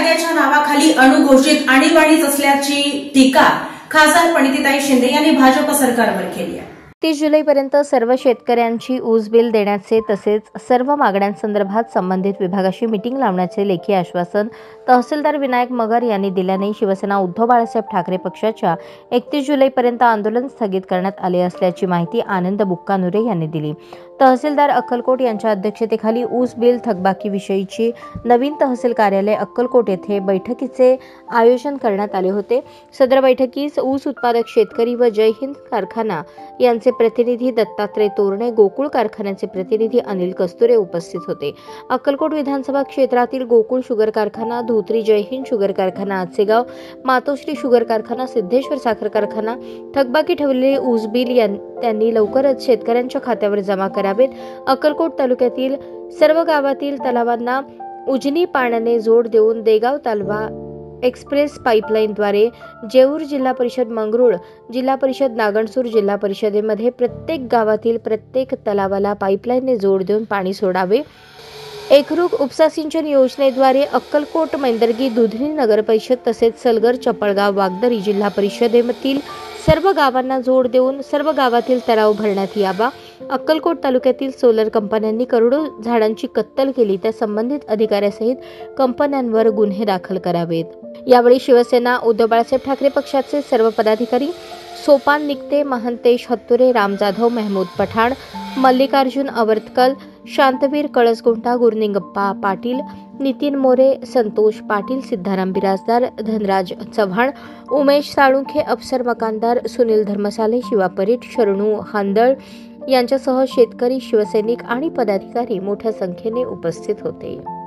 कायद्याच्या नावाखाली अणुघोषित आणीबाणीच असल्याची टीका खासदार प्रणितीताई शिंदे यांनी भाजप सरकारवर केली आहे. 30 जुलैपर्यंत सर्व शेतकऱ्यांची ऊस बिल देण्याचे तसेच सर्व मागण्यांसंदर्भात संबंधित विभागाशी मीटिंग लावण्याचे लेखी आश्वासन तहसीलदार विनायक मगर यांनी दिल्याने शिवसेना उद्धव बाळासाहेब ठाकरे पक्षाच्या 31 जुलैपर्यंत आंदोलन स्थगित करण्यात आले असल्याची माहिती आनंद बुक्कानुरे यांनी दिली. तहसीलदार अक्कलकोट यांच्या अध्यक्षतेखाली ऊस बिल थकबाकीविषयीची नवीन तहसील कार्यालय अक्कलकोट येथे बैठकीचे आयोजन करण्यात आले होते. सदर बैठकीस ऊस उत्पादक शेतकरी व जय हिंद कारखाना यांचे प्रतिनिधी दत्तात्रय तोरणे, गोकुळ कारखान्याचे प्रतिनिधी अनिल कस्तुरे उपस्थित होते. अक्कलकोट विधानसभा क्षेत्रातील गोकुळ शुगर कारखाना, धोत्री जय हिंद शुगर कारखाना आचेगाव, मातोश्री शुगर कारखाना, सिद्धेश्वर साखर कारखाना थकबाकी ठेवलेले ऊस बिल त्यांनी लवकरच शेतकऱ्यांच्या खात्यावर जमा करावेत. अक्कलकोट तालुक्यातील सर्व गावातील तलावांना उजनी पाण्याने जोड देऊन देगाव तालवा एक्सप्रेस पाईपलाईनद्वारे जेऊर जिल्हा परिषद, मंगरुळ जिल्हा परिषद, नागणसूर जिल्हा परिषदेमध्ये प्रत्येक गावातील प्रत्येक तलावाला पाईपलाईनने जोड देऊन पाणी सोडावे. एकरूप उपसा सिंचन योजनेद्वारे अक्कलकोट, मैंदर्गी, दुधनी नगर परिषद तसेच सलगर, चपळगाव, वागदरी जिल्हा परिषदेमधील सर्व गावांना जोड देऊन सर्व गावातील तलाव भरण्यात यावा. अक्कलकोट तालुक्यातील सोलर कंपन्यांनी करोडो झाडांची कत्तल केली, त्या संबंधित अधिकाऱ्यासहित कंपन्यांवर गुन्हे दाखल करावेत. यावेळी शिवसेना उद्धव बाळासाहेब ठाकरे पक्षाचे सर्व पदाधिकारी सोपान निकते, महंतेश हत्तुरे, राम जाधव, महमूद पठाण, मल्लिकार्जुन अवर्तकल, शांतवीर कळसगुंटा, गुरनिंगप्पा पाटील, नितीन मोरे, संतोष पाटील, सिद्धाराम बिराजदार, धनराज चव्हाण, उमेश साळुंखे, अफसर मकानदार, सुनील धर्मसाले, शिवा परीट, शरणू हांदळ यांच्यासह शेतकरी, शिवसैनिक आणि पदाधिकारी मोठ्या संख्येने उपस्थित होते.